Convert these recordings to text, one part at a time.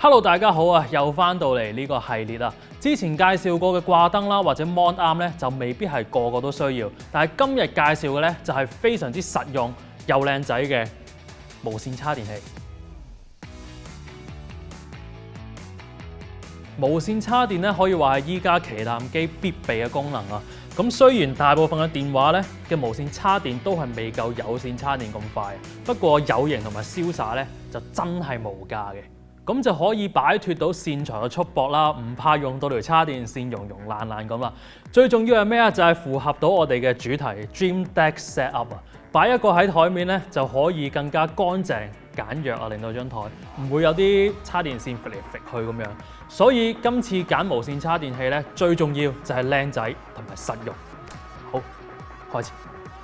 Hello， 大家好啊！又翻到嚟呢個系列啦。之前介紹過嘅掛燈啦，或者 Mon Arm 咧，就未必係個個都需要。但係今日介紹嘅咧，就係非常之實用又靚仔嘅無線叉電器。無線叉電咧，可以話係依家旗艦機必備嘅功能啊。咁雖然大部分嘅電話咧嘅無線叉電都係未夠有線叉電咁快，不過有型同埋瀟灑咧就真係無價嘅。咁就可以擺脫到線材嘅束縛啦，唔怕用到條叉電線溶爛咁啦。最重要係咩啊？就係符合到我哋嘅主題 Dream Deck Set Up 啊！擺一個喺台面咧，就可以更加乾淨簡約啊，令到張台唔會有啲叉電線揈嚟揈去咁樣。所以今次揀無線叉電器咧，最重要就係靚仔同埋實用。好，開始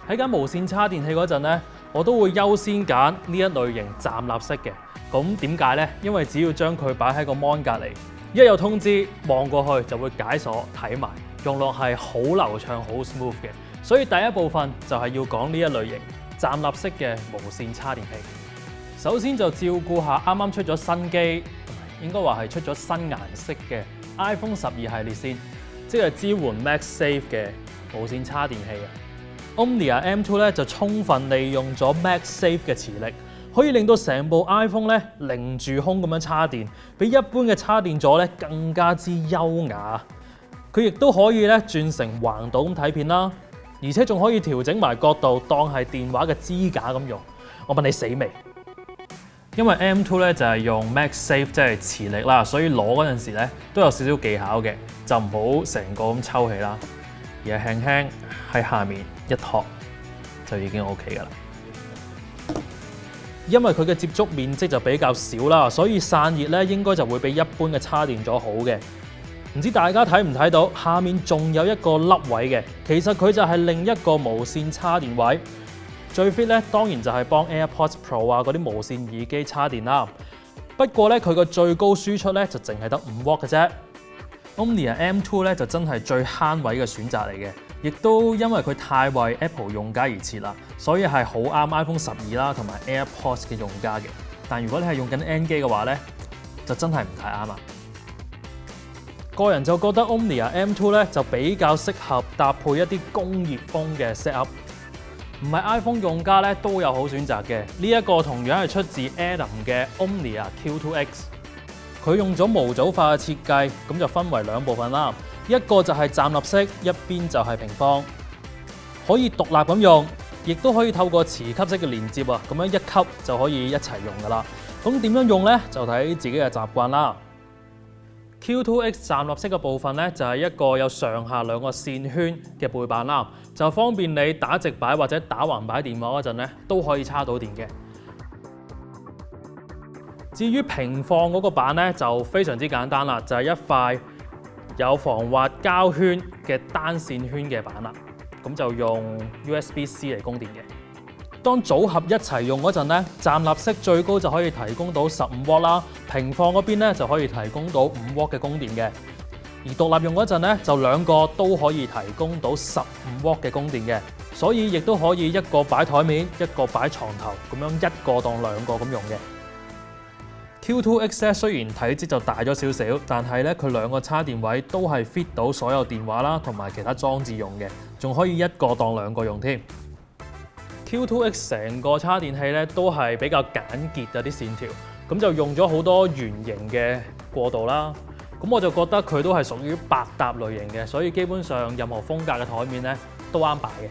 喺揀無線叉電器嗰陣咧，我都會優先揀呢一類型站立式嘅。咁點解呢？因為只要將佢擺喺個 mon 隔離，一有通知望過去就會解鎖睇埋，用落係好流暢、好 smooth 嘅。所以第一部分就係要講呢一類型站立式嘅無線叉電器。首先就照顧下啱啱出咗新機，應該話係出咗新顏色嘅 iPhone 12系列先，即係支援 MagSafe 嘅無線叉電器啊。Omnia M2 咧就充分利用咗 MagSafe 嘅磁力。可以令到成部 iPhone 咧擰住空咁樣叉電，比一般嘅叉電座咧更加之優雅。佢亦都可以咧轉成橫倒咁睇片啦，而且仲可以調整埋角度，當係電話嘅支架咁用。我問你死未？因為 M2 咧就係用 MagSafe 即係磁力啦，所以攞嗰陣時咧都有少少技巧嘅，就唔好成個咁抽起啦，而係輕輕喺下面一托就已經 OK 噶啦。因為佢嘅接觸面積就比較少啦，所以散熱咧應該就會比一般嘅叉電座好嘅。唔知大家睇唔睇到下面仲有一個凹位嘅，其實佢就係另一個無線叉電位。最 fit 咧當然就係幫 AirPods Pro 啊嗰啲無線耳機叉電啦。不過咧佢個最高輸出咧就淨係得5W嘅啫。Omnia M2 咧就真係最慳位嘅選擇嚟嘅。亦都因為佢太為 Apple 用家而設啦，所以係好啱 iPhone 12啦同埋 AirPods 嘅用家嘅。但如果你係用緊 N 機嘅話咧，就真係唔太啱啦。個人就覺得 Omnia M2 咧就比較適合搭配一啲工業風嘅 setup， 唔係 iPhone 用家咧都有好選擇嘅。呢一個同樣係出自 Adam 嘅 Omnia Q2X， 佢用咗模組化嘅設計，咁就分為兩部分啦。一個就係站立式，一邊就係平放，可以獨立咁用，亦都可以透過磁吸式嘅連接啊，咁樣一吸就可以一齊用噶啦。咁點樣用呢？就睇自己嘅習慣啦。Q2X 站立式嘅部分呢，就係一個有上下兩個線圈嘅背板啦，就方便你打直擺或者打橫擺電話嗰陣呢，都可以叉到電嘅。至於平放嗰個板呢，就非常之簡單啦，就係一塊有防滑膠圈嘅單線圈嘅板啦，咁就用 USB-C 嚟供電嘅。當組合一齊用嗰陣咧，站立式最高就可以提供到15W啦，平放嗰邊咧就可以提供到5W嘅供電嘅。而獨立用嗰陣咧，就兩個都可以提供到15W嘅供電嘅，所以亦都可以一個擺台面，一個擺床頭，咁樣一個當兩個咁用嘅。Q2X 咧雖然體積就大咗少少，但係咧佢兩個叉電位都係 fit 到所有電話啦，同埋其他裝置用嘅，仲可以一個當兩個用添。Q2X 成個叉電器咧都係比較簡潔嘅啲線條，咁就用咗好多圓形嘅過渡啦。咁我就覺得佢都係屬於百搭類型嘅，所以基本上任何風格嘅台面咧都啱擺嘅。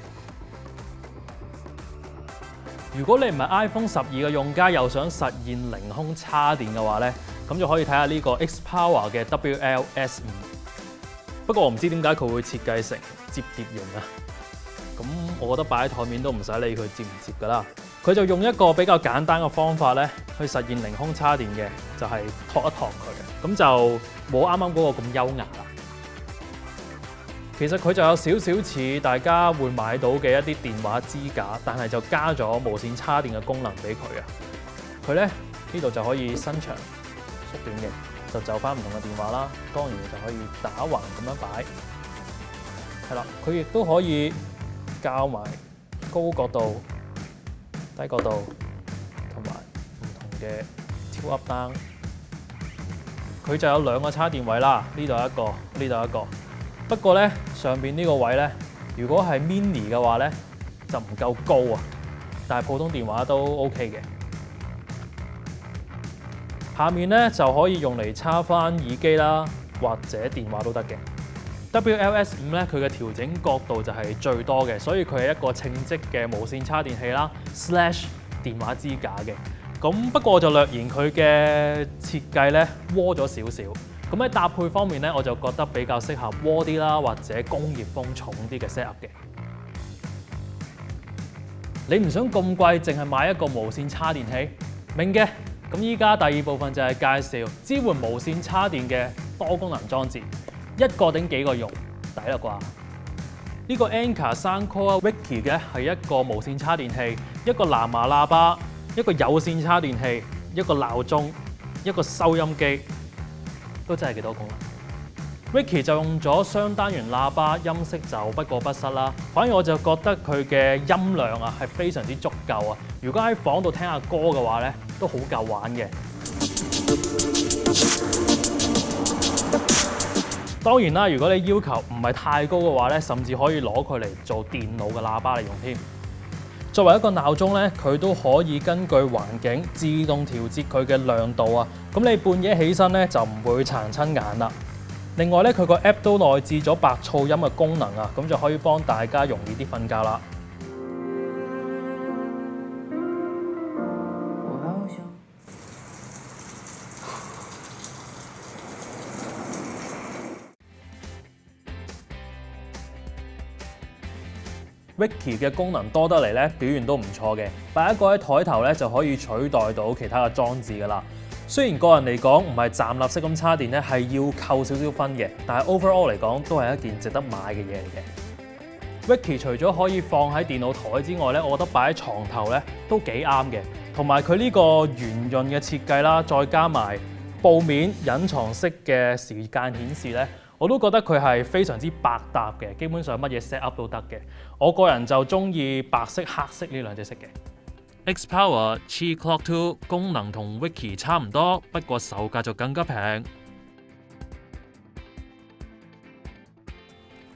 如果你唔係 iPhone 12嘅用家，又想實現凌空叉電嘅話咧，咁就可以睇下呢個 Xpower 嘅 WL-S5。不過我唔知點解佢會設計成摺疊型啊。咁我覺得擺喺台面都唔使理佢摺唔摺噶啦。佢就用一個比較簡單嘅方法咧，去實現凌空叉電嘅，就係托一托佢，咁就冇啱啱嗰個咁優雅啦。其實佢就有少少似大家會買到嘅一啲電話支架，但係就加咗無線叉電嘅功能俾佢啊。佢咧呢度就可以伸長縮短嘅，就翻唔同嘅電話啦。當然就可以打橫咁樣擺，係啦。佢亦都可以校埋高角度、低角度同埋唔同嘅 tilt up down。佢就有2個叉電位啦，呢度一個，呢度一個。不過咧，上邊呢個位咧，如果係 mini 嘅話咧，就唔夠高啊。但係普通電話都 OK 嘅。下面咧就可以用嚟插翻耳機啦，或者電話都得嘅。WLS5咧，佢嘅調整角度就係最多嘅，所以佢係一個稱職嘅無線叉電器啦/電話支架嘅。咁不過我就略言佢嘅設計咧窩咗少少。咁喺搭配方面咧，我就覺得比較適合窩啲啦，或者工業風重啲嘅 set up 嘅。你唔想咁貴，淨係買一個無線叉電器？明嘅。咁依家第2部分就係介紹支援無線叉電嘅多功能裝置，一個頂幾個用，抵啦啩？呢個 Anker Soundcore Wiki 嘅係一個無線叉電器，一個藍牙喇叭，一個有線叉電器，一個鬧鐘，一個收音機，都真係幾多功能。Wiki 就用咗雙單元喇叭，音色就不過不失啦。反而我就覺得佢嘅音量啊係非常之足夠啊。如果喺房度聽下歌嘅話咧，都好夠玩嘅。當然啦，如果你要求唔係太高嘅話咧，甚至可以攞佢嚟做電腦嘅喇叭嚟用添。作為一個鬧鐘咧，佢都可以根據環境自動調節佢嘅亮度啊。咁你半夜起身咧就唔會殘親眼啦。另外咧，佢個 App 都內置咗白噪音嘅功能啊，咁就可以幫大家容易啲瞓覺啦。Wiki 嘅功能多得嚟咧，表現都唔錯嘅。擺一個喺枱頭咧就可以取代到其他嘅裝置㗎啦。雖然個人嚟講唔係站立式咁叉電咧，係要扣少少分嘅，但係 overall 嚟講都係一件值得買嘅嘢嚟嘅。Wiki 除咗可以放喺電腦枱之外咧，我覺得擺喺床頭咧都幾啱嘅。同埋佢呢個圓潤嘅設計啦，再加埋布面隱藏式嘅時間顯示咧，我都覺得佢係非常之百搭嘅。基本上乜嘢 set up 都得嘅。我個人就中意白色、黑色呢兩隻色嘅。Xpower Qi Clock 2功能同 Wiki 差唔多，不過售價就更加平。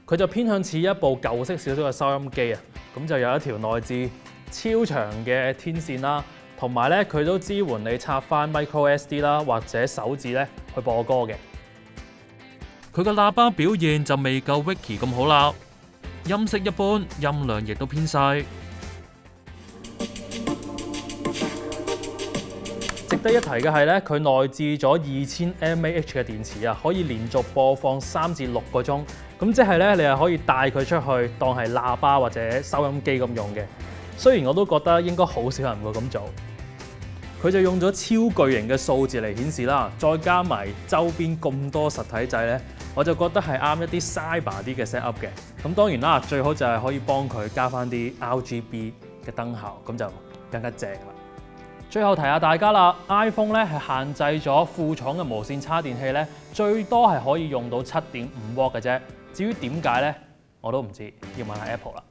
佢就偏向似一部舊式少少嘅收音機啊，咁就有一條內置超長嘅天線啦，同埋咧佢都支援你插翻 Micro SD 啦，或者手指咧去播歌嘅。佢個喇叭表現就未夠 Wiki 咁好啦，音色一般，音量亦都偏細。值得一提嘅係咧，佢內置咗2000 mAh 嘅電池啊，可以連續播放3至6個鐘。咁即係咧，你係可以帶佢出去當係喇叭或者收音機咁用嘅。雖然我都覺得應該好少人會咁做。佢就用咗超巨型嘅數字嚟顯示啦，再加埋周邊咁多實體掣咧，我就覺得係啱一啲 cyber 啲嘅 set up 嘅。咁當然啦，最好就係可以幫佢加翻啲 RGB 嘅燈效，咁就更加正啦。最後提下大家啦 ，iPhone 咧係限制咗副廠嘅無線叉電器咧，最多係可以用到7.5 W 嘅啫。至於點解咧，我都唔知，要問下 Apple 啦。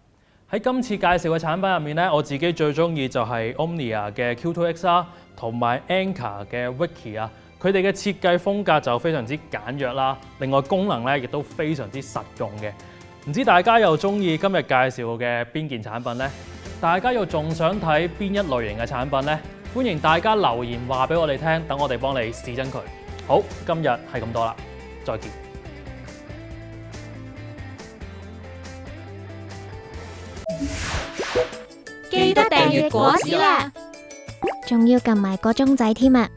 喺今次介紹嘅產品入面咧，我自己最中意就係 Omnia 嘅 Q2X 啦，同埋 Anker 嘅 Wiki 啊。佢哋嘅設計風格就非常之簡約啦，另外功能咧亦都非常之實用嘅。唔知大家又中意今日介紹嘅邊件產品呢？大家又仲想睇邊一類型嘅產品呢？歡迎大家留言話俾我哋聽，等我哋幫你試真佢。好，今日係咁多啦，再見。記得訂閱果子啦，仲要撳埋個鐘仔添啊！